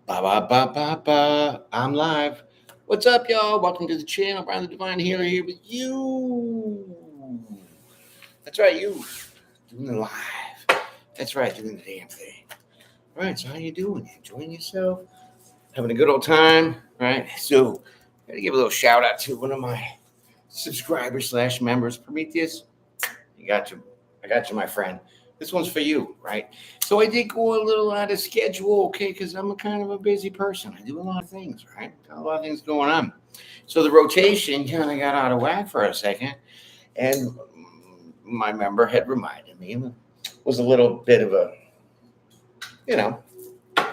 Ba ba ba ba ba. I'm live. What's up, y'all? Welcome to the channel. Brian the Divine Healer here with you. That's right, you doing the live. That's right, doing the damn thing. All right, so how you doing? Enjoying yourself? Having a good old time, right? So, gotta give a little shout out to one of my subscribers / members, Prometheus. I got you, my friend. This one's for you, right? So I did go a little out of schedule, okay, because I'm a kind of a busy person. I do a lot of things, right? Got a lot of things going on. So the rotation kind of got out of whack for a second, and my member had reminded me. It was a little bit of a,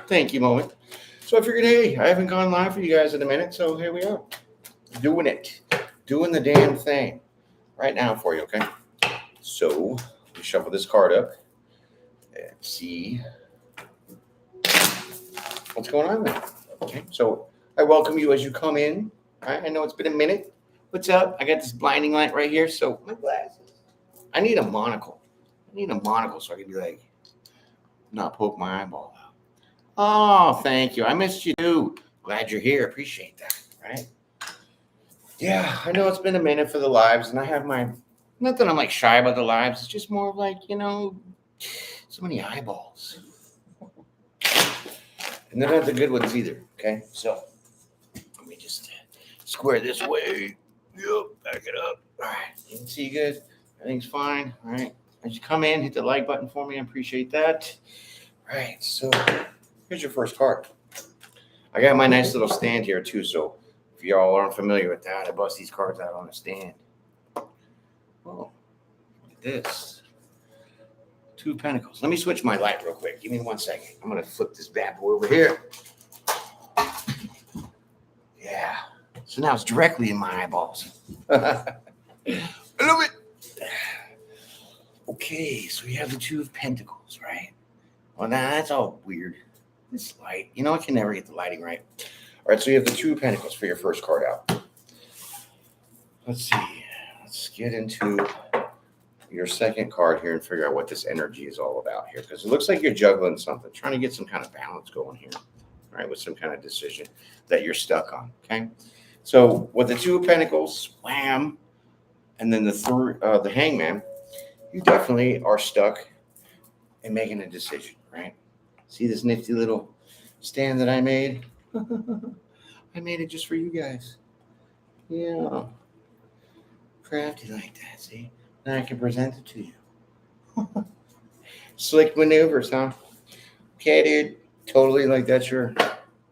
thank you moment. So I figured, hey, I haven't gone live for you guys in a minute, so here we are, doing it, doing the damn thing right now for you, okay? So we shuffle this card up and see what's going on there. Okay, so I welcome you as you come in. All right, I know it's been a minute. What's up? I got this blinding light right here. So my glasses. I need a monocle. So I can be like, not poke my eyeball out. Oh, thank you. I missed you too. Glad you're here. Appreciate that. Right? Yeah, I know it's been a minute for the lives, and I have my. Not that I'm like shy about the lives. It's just more of like, so many eyeballs. And they're not the good ones either. Okay, so let me just square this way. Yep, back it up. All right, you can see good. Everything's fine. All right, as you come in, hit the like button for me. I appreciate that. All right, so here's your first card. I got my nice little stand here too. So if y'all aren't familiar with that, I bust these cards out on a stand. Oh, look at this. Two of Pentacles. Let me switch my light real quick. Give me 1 second. I'm going to flip this bad boy over here. Yeah. So now it's directly in my eyeballs. I love it. Okay, so we have the Two of Pentacles, right? Well, now that's all weird. This light. I can never get the lighting right. All right, so you have the Two of Pentacles for your first card out. Let's see. Let's get into your second card here and figure out what this energy is all about here, because it looks like you're juggling something, trying to get some kind of balance going here, all right, with some kind of decision that you're stuck on. Okay, so with the Two of Pentacles, wham, and then the Hangman, you definitely are stuck in making a decision, right? See this nifty little stand that I made? I made it just for you guys. Yeah, crafty like that. See, now I can present it to you. Slick maneuvers, huh? Okay, dude. Totally like that's your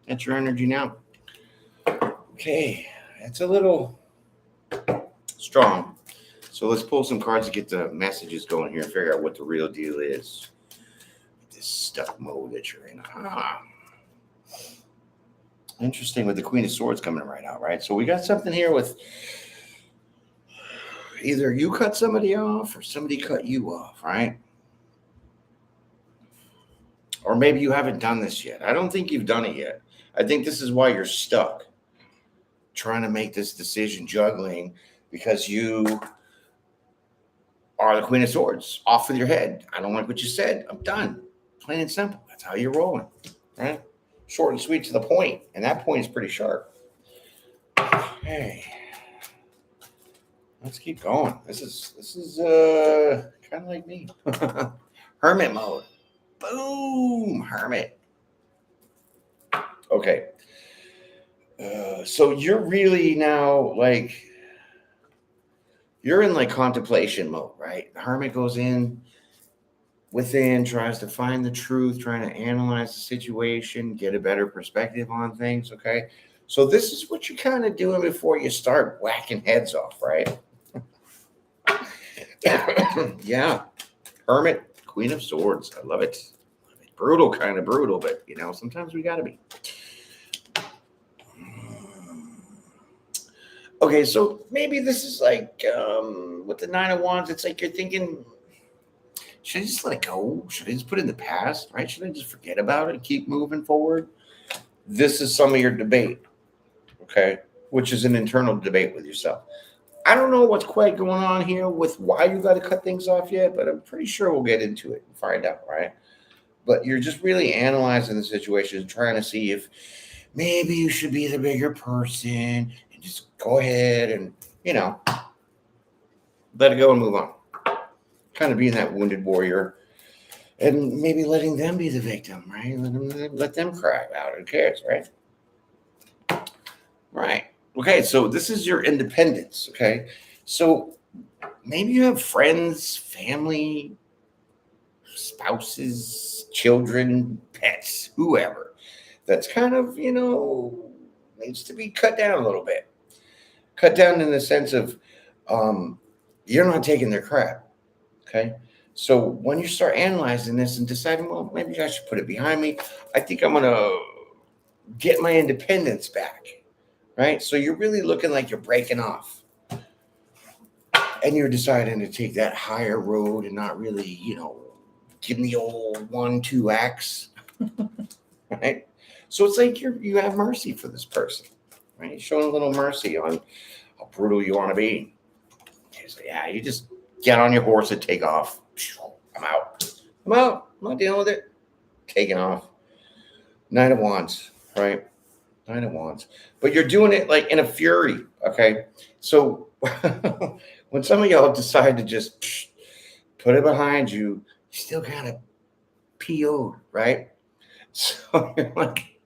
energy now. Okay, it's a little strong. So let's pull some cards to get the messages going here and figure out what the real deal is. This stuck mode that you're in. Interesting with the Queen of Swords coming right out, right? So we got something here with either you cut somebody off or somebody cut you off, right? Or maybe you haven't done this yet. I don't think you've done it yet. I think this is why you're stuck trying to make this decision, juggling, because you are the Queen of Swords. Off with your head. I don't like what you said. I'm done. Plain and simple. That's how you're rolling, right? Short and sweet to the point. And that point is pretty sharp. Hey. Let's keep going. This is kind of like me. Hermit mode. Boom, Hermit. Okay. So you're really now you're in contemplation mode, right? The Hermit goes in within, tries to find the truth, trying to analyze the situation, get a better perspective on things, okay? So this is what you're kind of doing before you start whacking heads off, right? Yeah. Hermit, Queen of Swords. I love it. Brutal, kind of brutal, but sometimes we gotta be. Okay, so maybe this is with the Nine of Wands, it's like you're thinking, should I just let it go? Should I just put it in the past, right? Should I just forget about it and keep moving forward? This is some of your debate, okay, which is an internal debate with yourself. I don't know what's quite going on here with why you got to cut things off yet, but I'm pretty sure we'll get into it and find out, right? but you're just really analyzing the situation, trying to see if maybe you should be the bigger person and just go ahead and, let it go and move on. Kind of being that wounded warrior and maybe letting them be the victim, right? Let them cry out. Who cares, right? Right. Okay, so this is your independence, okay? So maybe you have friends, family, spouses, children, pets, whoever. That's kind of, needs to be cut down a little bit. Cut down in the sense of you're not taking their crap, okay? So when you start analyzing this and deciding, well, maybe I should put it behind me, I think I'm going to get my independence back, right? So you're really looking like you're breaking off and you're deciding to take that higher road and not really, give me the old 1-2 axe, right? So it's like you have mercy for this person, right? You're showing a little mercy on how brutal you want to be. So yeah, you just get on your horse and take off. I'm out. I'm not dealing with it. Taking off. Nine of Wands, right? Nine of Wands. But you're doing it like in a fury, okay? So when some of y'all decide to just put it behind you, you still kind of PO'd, right? So you're like,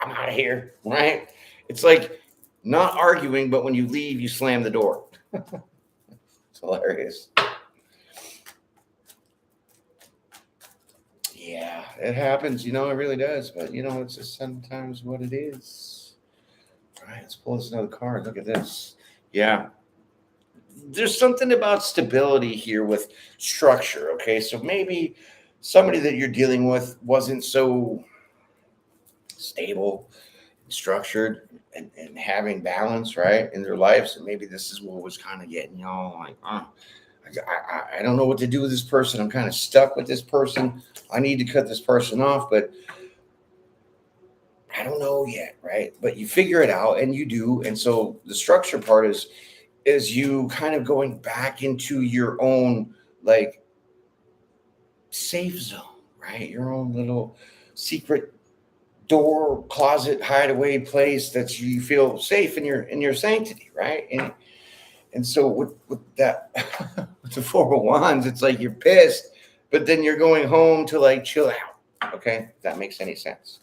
I'm out of here, right? It's like not arguing, but when you leave, you slam the door. It's hilarious. Yeah, it happens, it really does. But, it's just sometimes what it is. All right, let's pull this another card. Look at this. Yeah. There's something about stability here with structure, okay? So maybe somebody that you're dealing with wasn't so stable, structured, and having balance, right, in their lives. And maybe this is what was kind of getting y'all like, I don't know what to do with this person. I'm kind of stuck with this person. I need to cut this person off, but I don't know yet, right? But you figure it out and you do. And so the structure part is you kind of going back into your own like safe zone, right? Your own little secret door, closet, hideaway place that you feel safe in your sanctity, right? And so with that with the Four of Wands, it's like you're pissed, but then you're going home to like chill out. Okay, if that makes any sense.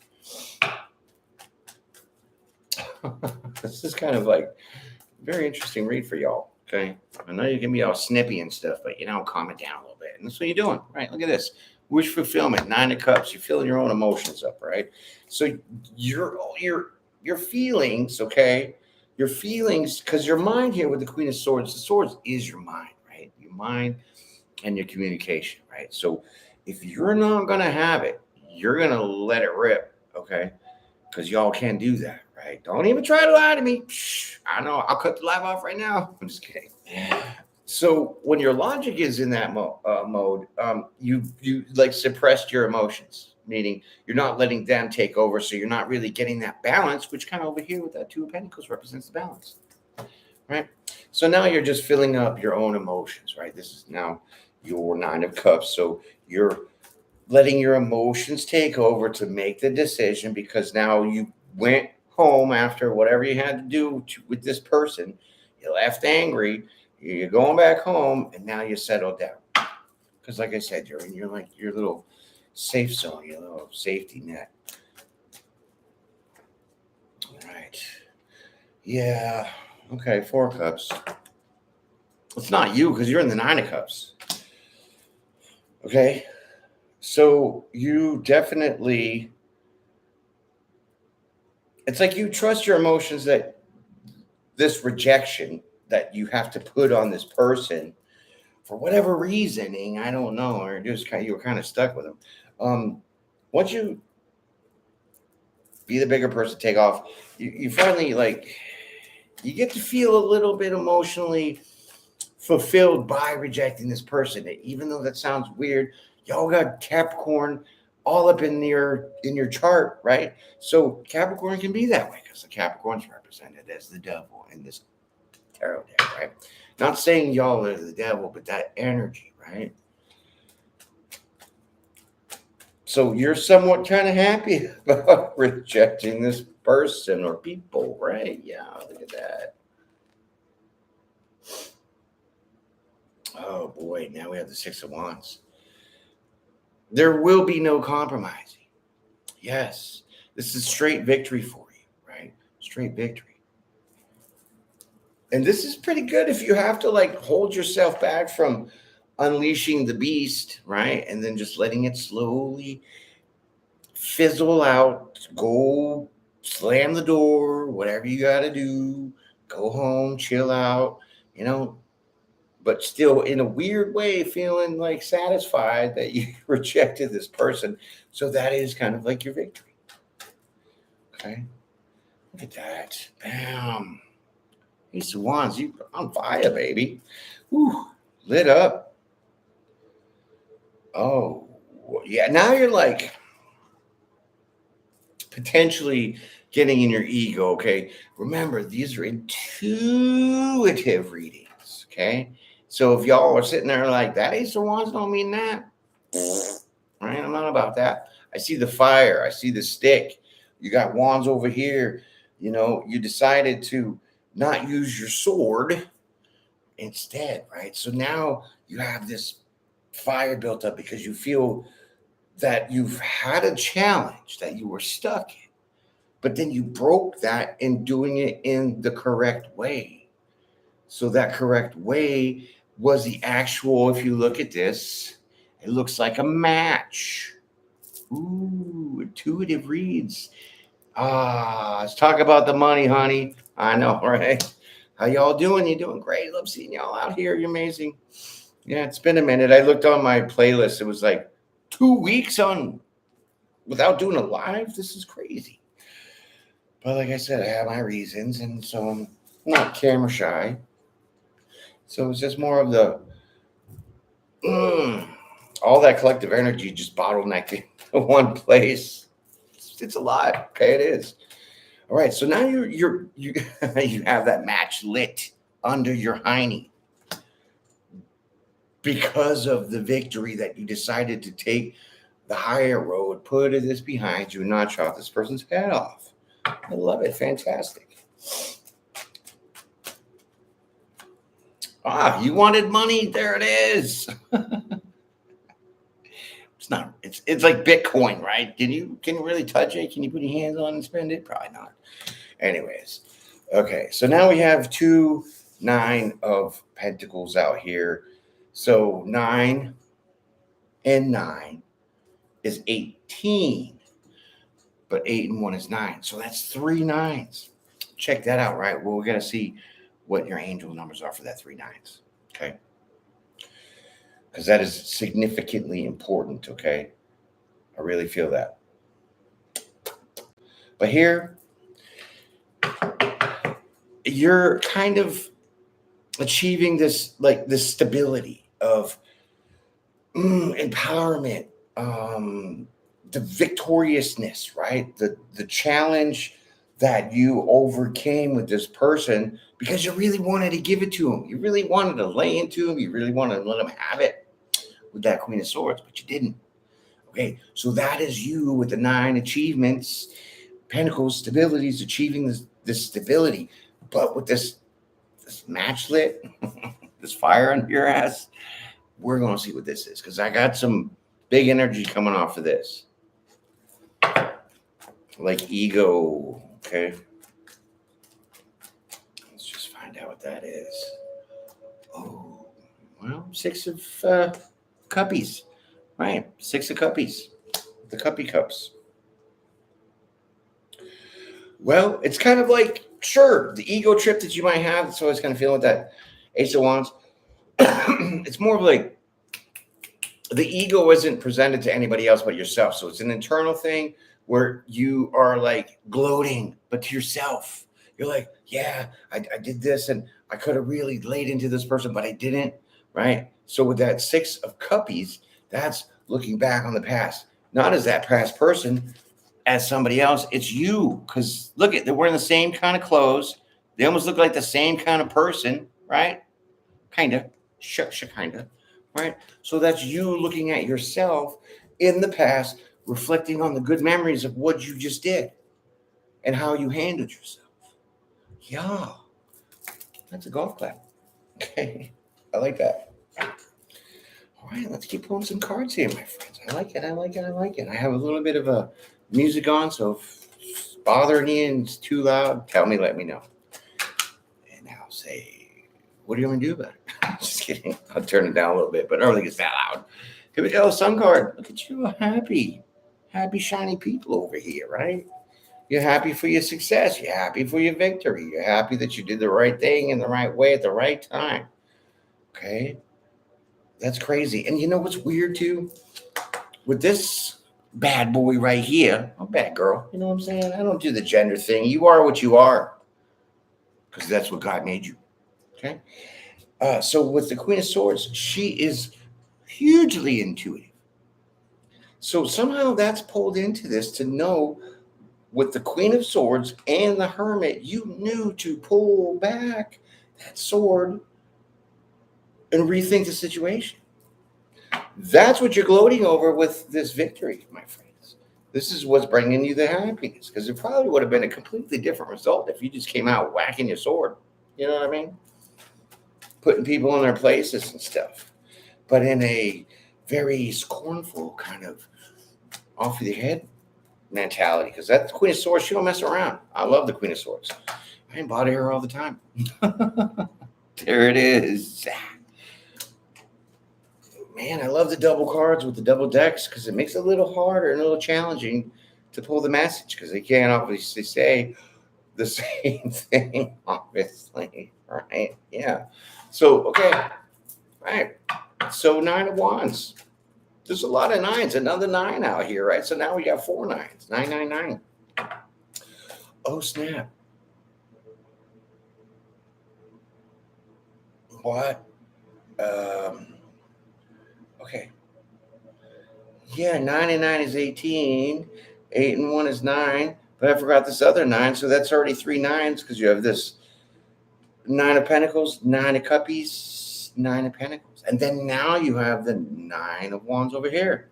This is kind of like a very interesting read for y'all. Okay, I know you can be all snippy and stuff, but calm it down a little bit. And that's what you're doing, right? Look at this. Wish fulfillment, 9 of Cups. You're filling your own emotions up, right? So your feelings, okay? Your feelings, because your mind here with the Queen of Swords, the Swords is your mind, right? Your mind and your communication, right? So if you're not gonna have it, you're gonna let it rip, okay? Because y'all can't do that, right? Don't even try to lie to me. I know. I'll cut the live off right now. I'm just kidding. So when your logic is in that mode, you like suppressed your emotions, meaning you're not letting them take over. So you're not really getting that balance, which kind of over here with that 2 of Pentacles represents the balance, right? So now you're just filling up your own emotions, right? This is now your 9 of Cups. So you're letting your emotions take over to make the decision because now you went home after whatever you had to do with this person. You left angry. You're going back home, and now you settle down. Because, like I said, you're in your little safe zone, your little safety net. All right. Yeah. Okay. 4 of Cups. It's not you because you're in the 9 of Cups. Okay. So you definitely, it's like you trust your emotions that this rejection that you have to put on this person for whatever reasoning, I don't know, or just you were kind of stuck with them. Once you be the bigger person, take off, you finally you get to feel a little bit emotionally fulfilled by rejecting this person. Even though that sounds weird, y'all got Capricorn all up in your chart, right? So Capricorn can be that way because the Capricorn's represented as the devil in this tarot deck, right? Not saying y'all are the devil, but that energy, right? So you're somewhat kind of happy about rejecting this person or people, right? Yeah, look at that. Oh boy, now we have the Six of Wands. There will be no compromising. Yes, this is straight victory for you, right? Straight victory. And this is pretty good if you have to like hold yourself back from unleashing the beast, right? And then just letting it slowly fizzle out, go slam the door, whatever you got to do, go home, chill out, you know, but still in a weird way feeling like satisfied that you rejected this person. So that is kind of like your victory. Okay. Look at that. Bam. Ace of Wands, you on fire, baby. Ooh, lit up. Oh, yeah. Now you're like potentially getting in your ego. Okay. Remember, these are intuitive readings. Okay. So if y'all are sitting there like that, Ace of Wands don't mean that. Right? I'm not about that. I see the fire. I see the stick. You got wands over here. You know, you decided to not use your sword instead, right? So now you have this fire built up because you feel that you've had a challenge that you were stuck in, but then you broke that in doing it in the correct way. So that correct way was the actual, if you look at this, it looks like a match. Ooh, intuitive reads. Let's talk about the money, honey. I know, right? How y'all doing? You doing great? Love seeing y'all out here. You're amazing. Yeah, it's been a minute. I looked on my playlist. It was like 2 weeks on without doing a live. This is crazy. But like I said, I have my reasons, and so I'm not camera shy. So it's just more of the all that collective energy just bottlenecked in one place. It's a lot. Okay, it is. All right, so now you you have that match lit under your hiney because of the victory that you decided to take the higher road, put this behind you, and not chop this person's head off. I love it. Fantastic. You wanted money? There it is. It's not. It's like Bitcoin, right? Can you really touch it? Can you put your hands on and spend it? Probably not. Anyways, okay. So now we have 9 of Pentacles out here. So 9 and 9 is 18, but 8 and 1 is 9. So that's 3 9s. Check that out, right? Well, we're gonna see what your angel numbers are for that 3 9s. Okay. Because that is significantly important, okay? I really feel that. But here, you're kind of achieving this, like this stability of empowerment, the victoriousness, right? The challenge that you overcame with this person because you really wanted to give it to him. You really wanted to lay into him. You really wanted to let him have it with that Queen of Swords, but you didn't. Okay, so that is you with the 9 achievements, Pentacles, stabilities, achieving this stability. But with this match lit, this fire under your ass, we're going to see what this is because I got some big energy coming off of this. Like ego, okay? Let's just find out what that is. Oh, well, 6 of cuppies, right? 6 of cuppies, the cuppy cups. Well, it's kind of like, sure, the ego trip that you might have, that's always kind of feeling with that Ace of Wands. It's more of like the ego isn't presented to anybody else but yourself. So it's an internal thing where you are like gloating, but to yourself. You're like, yeah, I did this and I could have really laid into this person, but I didn't, right? So with that 6 of cuppies, that's looking back on the past, not as that past person, as somebody else. It's you, because look at, they're wearing the same kind of clothes. They almost look like the same kind of person, right? Kind of, kind of, right? So that's you looking at yourself in the past reflecting on the good memories of what you just did and how you handled yourself. Yeah, that's a golf clap. Okay, I like that. All right, let's keep pulling some cards here, my friends. I like it. I like it. I like it. I have a little bit of a music on, so if it's bothering you and it's too loud, tell me, let me know. And I'll say, what do you want to do about it? Just kidding. I'll turn it down a little bit, but I don't think it's that loud. Here we go, sun card. Look at you, happy, shiny people over here, right? You're happy for your success. You're happy for your victory. You're happy that you did the right thing in the right way at the right time. Okay? That's crazy. And you know what's weird too? With this bad boy right here, oh, bad girl, you know what I'm saying? I don't do the gender thing. You are what you are because that's what God made you. Okay? So with the Queen of Swords, she is hugely intuitive. So somehow that's pulled into this to know with the Queen of Swords and the Hermit, you knew to pull back that sword and rethink the situation. That's what you're gloating over with this victory, my friends. This is what's bringing you the happiness, because it probably would have been a completely different result if you just came out whacking your sword. You know what I mean? Putting people in their places and stuff. But in a very scornful kind of off of the head mentality, because that Queen of Swords, she don't mess around. I love the Queen of Swords. I embody her all the time. There it is. Man, I love the double cards with the double decks because it makes it a little harder and a little challenging to pull the message because they can't obviously say the same thing, obviously, right? Yeah. So, okay. All right. So 9 of Wands. There's a lot of nines. Another 9 out here, right? So now we got 4 nines. 999. Oh, snap. What? Okay. Yeah, 9 and 9 is 18. 8 and 1 is 9. But I forgot this other 9. So that's already 3 nines because you have this 9 of Pentacles, 9 of Cuppies, 9 of Pentacles. And then now you have the 9 of Wands over here.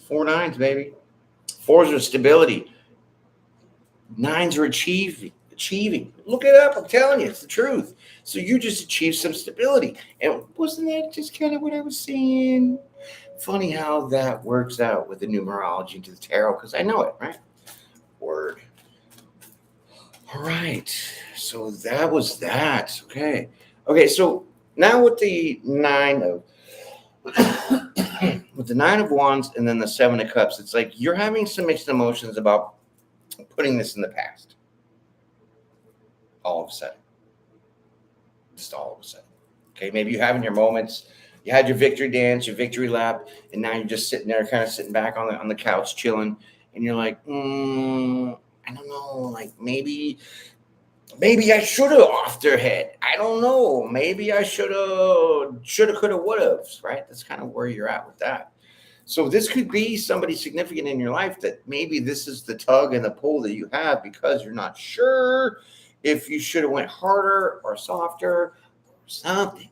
4 nines, baby. 4s are stability. 9s are achieving. Look it up. I'm telling you, it's the truth. So you just achieved some stability. And wasn't that just kind of what I was saying? Funny how that works out with the numerology to the tarot, because I know it, right? Word. All right. So that was that. Okay. Okay. So now with the 9 of with the 9 of Wands and then the 7 of Cups, it's like you're having some mixed emotions about putting this in the past. All of a sudden. Just all of a sudden. Okay. Maybe you're having your moments. You had your victory dance, your victory lap, and now you're just sitting there, kind of sitting back on the couch, chilling, and you're like, I don't know, like maybe I should have off their head. I don't know. Maybe I should have, could have, would have. Right? That's kind of where you're at with that. So this could be somebody significant in your life that maybe this is the tug and the pull that you have because you're not sure if you should have went harder or softer or something.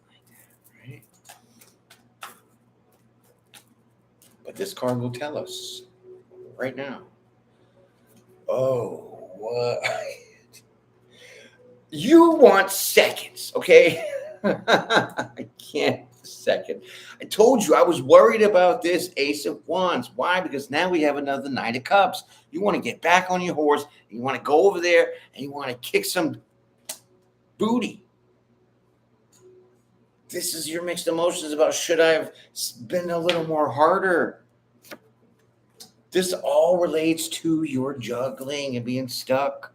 But this card will tell us right now. Oh, what? You want seconds, okay? I can't second. I told you I was worried about this Ace of Wands. Why? Because now we have another 9 of Cups. You want to get back on your horse. And you want to go over there and you want to kick some booty. This is your mixed emotions about should I have been a little more harder? This all relates to your juggling and being stuck.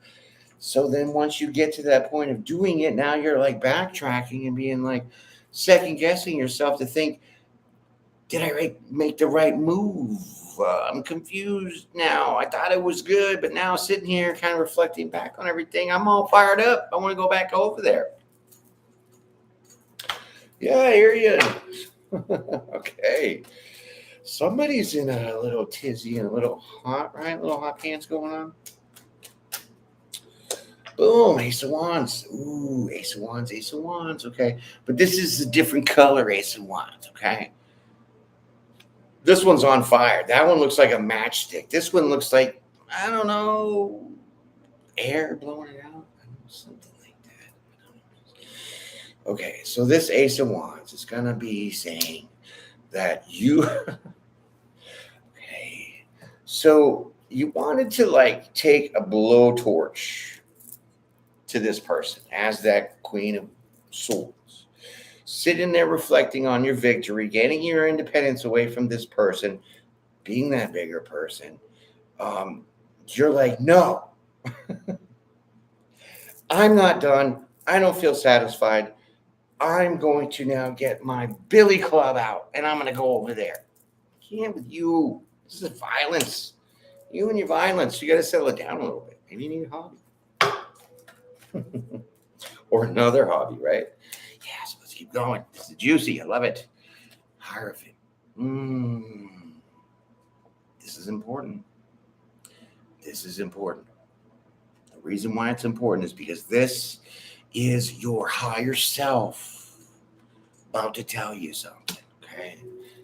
So then once you get to that point of doing it, now you're like backtracking and being like second guessing yourself to think, did I make the right move? I'm confused now. I thought it was good, but now sitting here kind of reflecting back on everything, I'm all fired up. I want to go back over there. Yeah, I hear you. Okay. Somebody's in a little tizzy and a little hot, right? A little hot pants going on. Boom, Ace of Wands. Ooh, Ace of Wands, Ace of Wands. Okay. But this is a different color Ace of Wands, okay? This one's on fire. That one looks like a matchstick. This one looks like, I don't know, air blowing it out. Something like that. Okay, so this Ace of Wands is going to be saying that you, okay, so you wanted to like take a blowtorch to this person as that Queen of Swords. Sitting there reflecting on your victory, getting your independence away from this person, being that bigger person. You're like, no, I'm not done. I don't feel satisfied. I'm going to now get my billy club out and I'm going to go over there. I can't with you. This is violence. You and your violence. You got to settle it down a little bit. Maybe you need a hobby. Or another hobby, right? Yeah, so let's keep going. This is juicy. I love it. Hierophant. This is important. This is important. The reason why it's important is because this is your higher self about to tell you something, okay?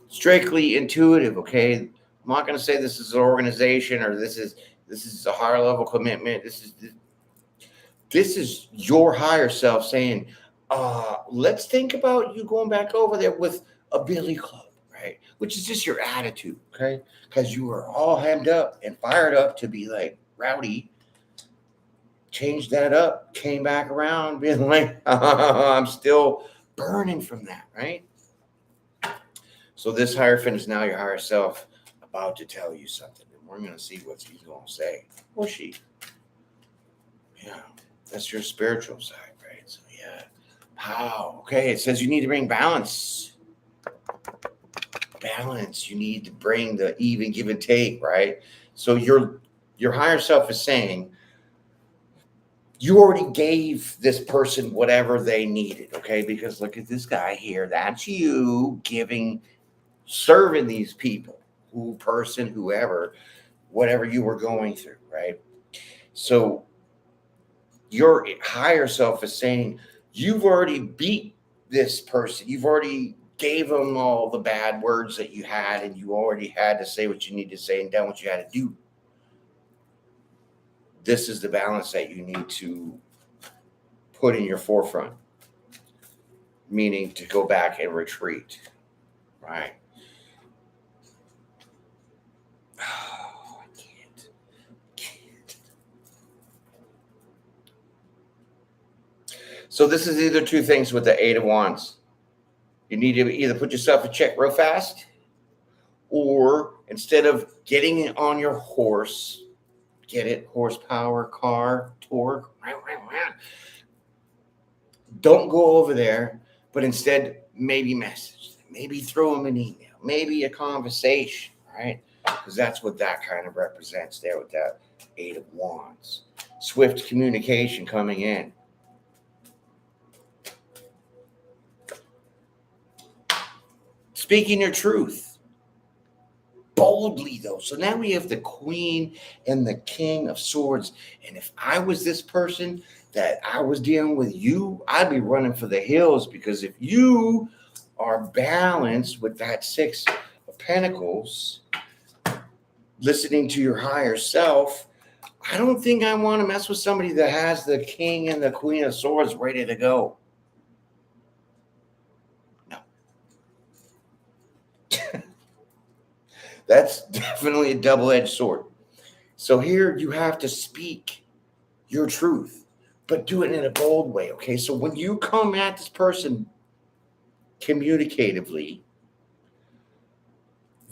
Strictly intuitive, okay? I'm not going to say this is an organization or this is a higher level commitment. This is your higher self saying, let's think about you going back over there with a billy club, right? Which is just your attitude, okay? Because you were all hemmed up and fired up to be like rowdy. Changed that up, came back around, being like, I'm still burning from that, right? So this Hierophant is now your higher self about to tell you something. And we're going to see what he's going to say. Or she. Yeah. That's your spiritual side, right? So, yeah. How? Okay, it says you need to bring balance. Balance. You need to bring the even give and take, right? So your higher self is saying, you already gave this person whatever they needed, okay? Because look at this guy here. That's you serving these people, whoever, whatever you were going through, right? So your higher self is saying, you've already beat this person. You've already gave them all the bad words that you had, and you already had to say what you need to say and done what you had to do. This is the balance that you need to put in your forefront, meaning to go back and retreat, right? Oh, I can't. So this is either two things with the Eight of Wands. You need to either put yourself in check real fast, or instead of getting on your horse, get it, horsepower, car, torque, don't go over there, but instead maybe message them, maybe throw them an email, maybe a conversation, right? Because that's what that kind of represents there with that Eight of Wands. Swift communication coming in. Speaking your truth. Boldly, though. So now we have the Queen and the King of Swords. And if I was this person that I was dealing with you, I'd be running for the hills, because if you are balanced with that Six of Pentacles, listening to your higher self, I don't think I want to mess with somebody that has the King and the Queen of Swords ready to go. No. That's definitely a double-edged sword. So here you have to speak your truth, but do it in a bold way, okay? So when you come at this person communicatively,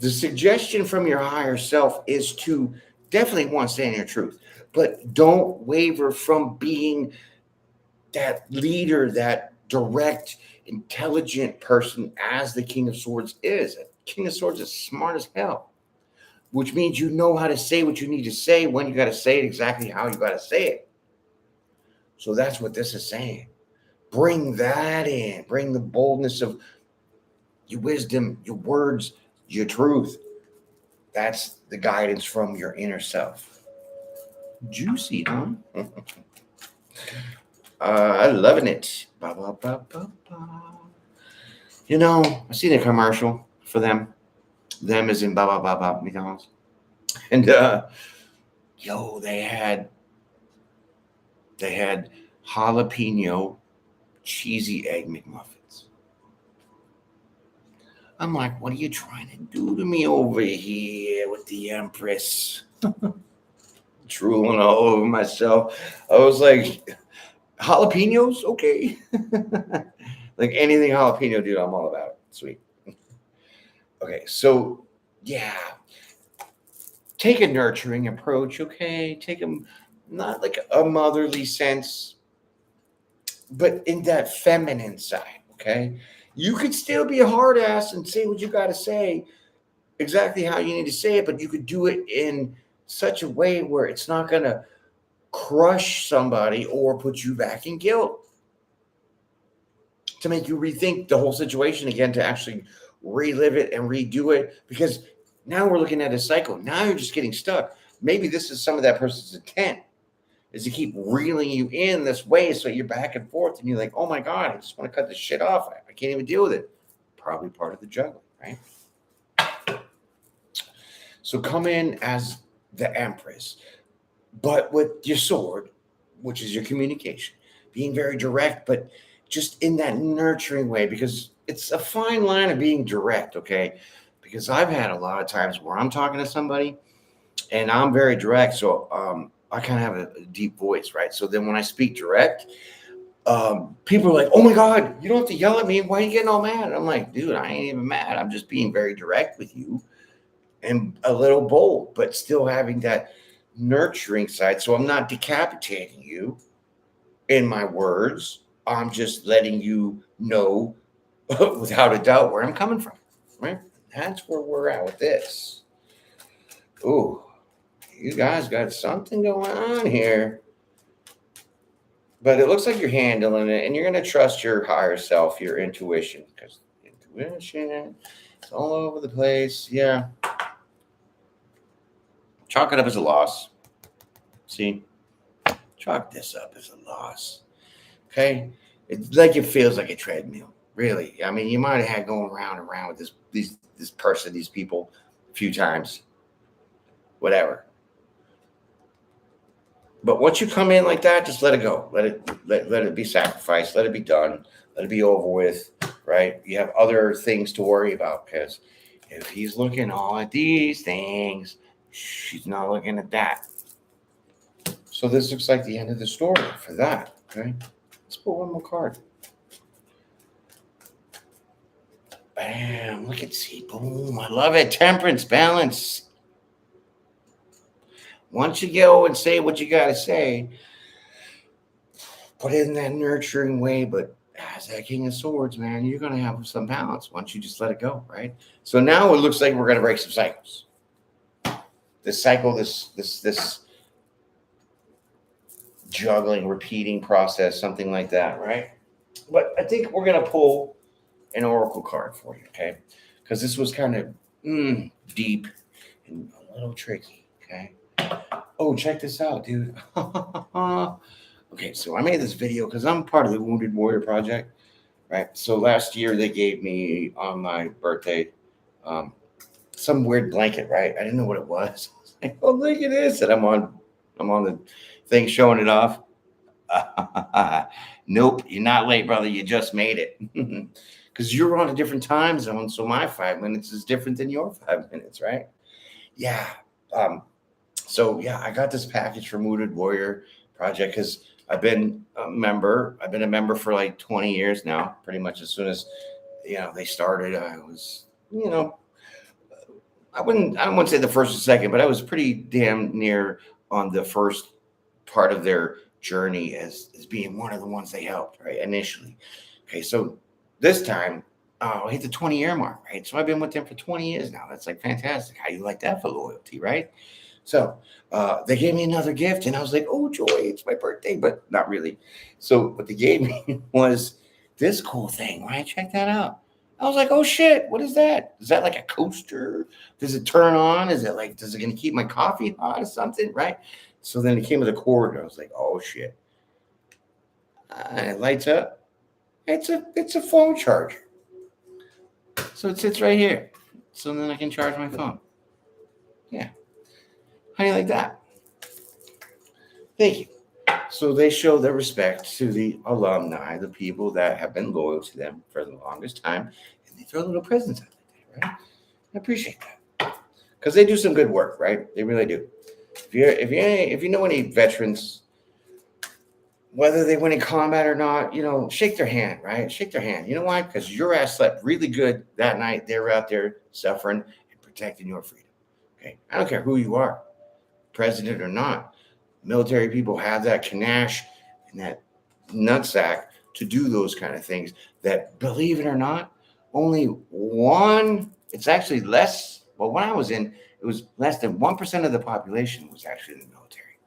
the suggestion from your higher self is to definitely want to stand your truth, but don't waver from being that leader, that direct, intelligent person as the King of Swords is. A King of Swords is smart as hell, which means you know how to say what you need to say, when you got to say it, exactly how you got to say it. So that's what this is saying. Bring that in. Bring the boldness of your wisdom, your words, your truth. That's the guidance from your inner self. Juicy, huh? I'm loving it. Ba, ba, ba, ba, ba. You know, I seen a commercial for them. Them as in blah, blah, blah, blah, McDonald's. And, yo, they had jalapeno cheesy egg McMuffins. I'm like, what are you trying to do to me over here with the Empress? Drooling all over myself. I was like, jalapenos? Okay. Like anything jalapeno, dude, I'm all about it. Sweet. Okay, so yeah. Take a nurturing approach, okay? Take them not like a motherly sense, but in that feminine side, okay? You could still be a hard ass and say what you got to say exactly how you need to say it, but you could do it in such a way where it's not going to crush somebody or put you back in guilt, to make you rethink the whole situation again, to actually relive it and redo it, because now we're looking at a cycle. Now you're just getting stuck. Maybe this is some of that person's intent, is to keep reeling you in this way, so you're back and forth and you're like, oh my God, I just want to cut this shit off. I can't even deal with it. Probably part of the juggling, right? So come in as the Empress, but with your sword, which is your communication, being very direct, but just in that nurturing way, because it's a fine line of being direct, okay? Because I've had a lot of times where I'm talking to somebody and I'm very direct, so I kind of have a deep voice, right? So then when I speak direct, people are like, oh my God, you don't have to yell at me. Why are you getting all mad? And I'm like, dude, I ain't even mad. I'm just being very direct with you and a little bold, but still having that nurturing side. So I'm not decapitating you in my words. I'm just letting you know without a doubt where I'm coming from, right? That's where we're at with this. Ooh, you guys got something going on here. But it looks like you're handling it, and you're going to trust your higher self, your intuition, because intuition is all over the place. Yeah. Chalk it up as a loss. See? Chalk this up as a loss. Okay? It's like it feels like a treadmill. Really. I mean, you might have had going round and round with this person, these people a few times. Whatever. But once you come in like that, just let it go. Let it be sacrificed. Let it be done. Let it be over with. Right? You have other things to worry about, because if he's looking all at these things, she's not looking at that. So this looks like the end of the story for that. Okay? Let's pull one more card. Bam. Look at see. Boom. I love it. Temperance, balance. Once you go and say what you got to say, put it in that nurturing way, but as that King of Swords, man, you're going to have some balance once you just let it go, right? So now it looks like we're going to break some cycles. This cycle, this juggling, repeating process, something like that, right? But I think we're going to pull an oracle card for you, okay? Because this was kind of deep and a little tricky, okay? Oh, check this out, dude. Okay, so I made this video because I'm part of the Wounded Warrior Project, right? So last year they gave me on my birthday some weird blanket, right? I didn't know what it was. Like, oh, look at this, and I'm on the thing showing it off. Nope, you're not late, brother. You just made it. Because you're on a different time zone, so my 5 minutes is different than your 5 minutes, right? Yeah. So yeah, I got this package from Wounded Warrior Project because I've been a member. I've been a member for like 20 years now. Pretty much as soon as they started, I was I wouldn't say the first or second, but I was pretty damn near on the first part of their journey as being one of the ones they helped, right, initially. Okay, so this time I hit the 20-year mark, right? So I've been with them for 20 years now. That's like fantastic. How you like that for loyalty, right? So they gave me another gift, and I was like, oh, joy, it's my birthday, but not really. So what they gave me was this cool thing, right? Check that out. I was like, oh, shit, what is that? Is that like a coaster? Does it turn on? Is it like, does it going to keep my coffee hot or something, right? So then it came with a cord, and I was like, oh, shit. It lights up. It's a phone charger. So it sits right here. so then I can charge my phone. Yeah. How do you like that? Thank you. So they show their respect to the alumni, the people that have been loyal to them for the longest time, and they throw little presents out that day, right? I appreciate that because they do some good work, right? They really do. If you know any veterans, whether they went in combat or not, shake their hand, right? Shake their hand. You know why? Because your ass slept really good that night. They were out there suffering and protecting your freedom. Okay, I don't care who you are, president or not. Military people have that panache and that nutsack to do those kind of things that, believe it or not, only one, it's actually less. Well, when I was in, it was less than 1% of the population was actually in the military.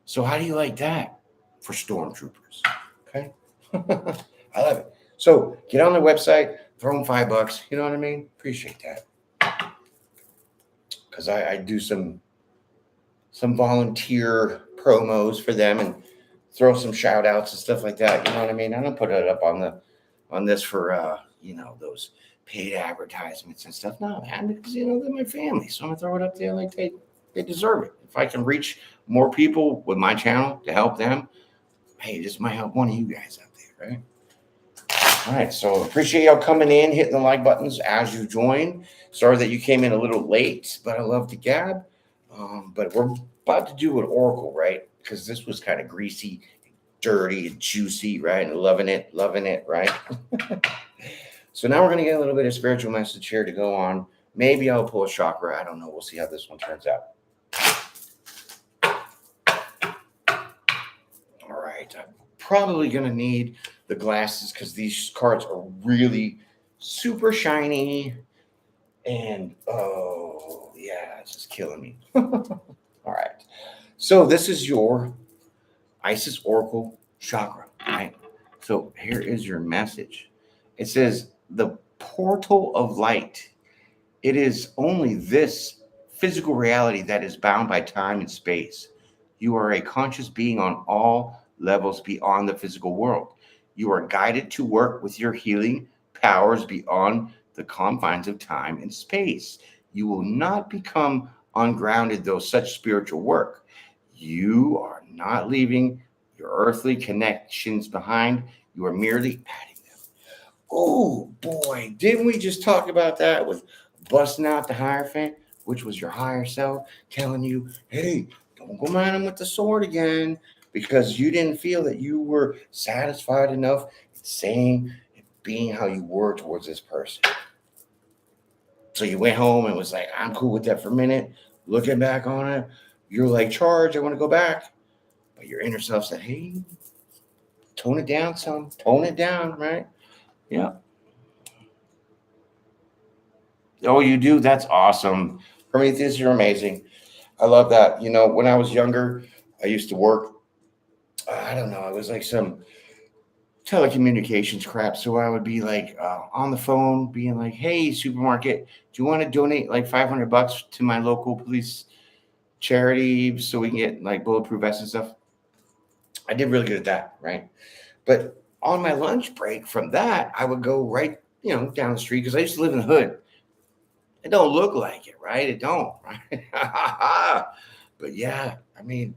So how do you like that for stormtroopers? Okay. I love it. So get on the website, throw them $5. You know what I mean? Appreciate that. Because I do some volunteer promos for them and throw some shout outs and stuff like that. You know what I mean? I don't put it up on this for those paid advertisements and stuff. No, man, because they're my family. So I'm gonna throw it up there like they deserve it. If I can reach more people with my channel to help them, hey, this might help one of you guys out there, right? All right, so appreciate y'all coming in, hitting the like buttons as you join. Sorry that you came in a little late, but I love to gab. But we're about to do an oracle, right? Because this was kind of greasy, dirty, and juicy, right? And loving it, right? So now we're going to get a little bit of spiritual message here to go on. Maybe I'll pull a chakra. I don't know. We'll see how this one turns out. All right. I'm probably going to need the glasses because these cards are really super shiny. And, oh, yeah, it's just killing me. All right. So this is your Isis Oracle chakra, right? So here is your message. It says, the portal of light. It is only this physical reality that is bound by time and space. You are a conscious being on all levels beyond the physical world. You are guided to work with your healing powers beyond the confines of time and space. You will not become ungrounded, though, such spiritual work. You are not leaving your earthly connections behind. You are merely adding them. Oh, boy. Didn't we just talk about that with busting out the Hierophant, which was your higher self, telling you, hey, don't go at him with the sword again because you didn't feel that you were satisfied enough in saying and being how you were towards this person. So you went home and was like, I'm cool with that for a minute. Looking back on it, you're like, Charge, I want to go back. But your inner self said, hey, tone it down some. Tone it down, right? Yeah. Oh, you do? That's awesome. Prometheus, you're amazing. I love that. When I was younger, I used to work, I don't know, it was like some telecommunications crap. So I would be like on the phone being like, hey, supermarket, do you want to donate like $500 to my local police charity so we can get like bulletproof vests and stuff? I did really good at that, right? But on my lunch break from that, I would go right, down the street because I used to live in the hood. It don't look like it, right? It don't, right? But yeah, I mean,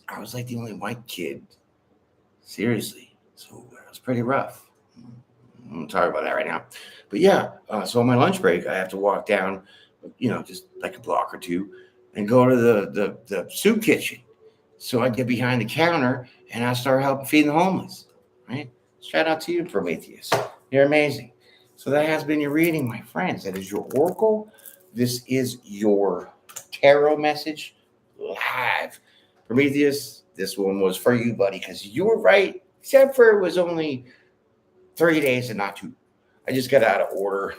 I was like the only white kid. Seriously. So it was pretty rough. I'm sorry about that right now. But yeah, so on my lunch break, I have to walk down, just like a block or two and go to the soup kitchen. So I get behind the counter and I start helping feed the homeless, right? Shout out to you, Prometheus. You're amazing. So that has been your reading, my friends. That is your oracle. This is your tarot message live. Prometheus, this one was for you, buddy, because you were right, except for it was only 3 days and not 2. I just got out of order.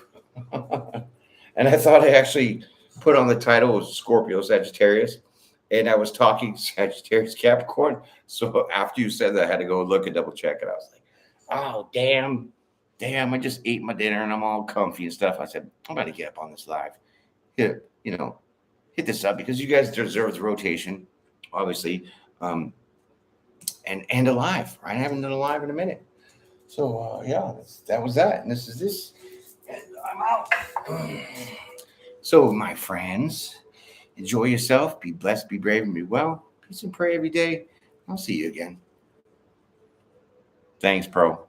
And I thought I actually put on the title of Scorpio Sagittarius. And I was talking Sagittarius-Capricorn. So after you said that, I had to go look and double check it. I was like, oh, damn, I just ate my dinner and I'm all comfy and stuff. I said, I'm about to get up on this live. Hit this up because you guys deserve the rotation, obviously. And a live, right? I haven't done a live in a minute. So, yeah, that was that. And this is this. And I'm out. So, my friends, enjoy yourself. Be blessed, be brave, and be well. Peace and pray every day. I'll see you again. Thanks, Pro.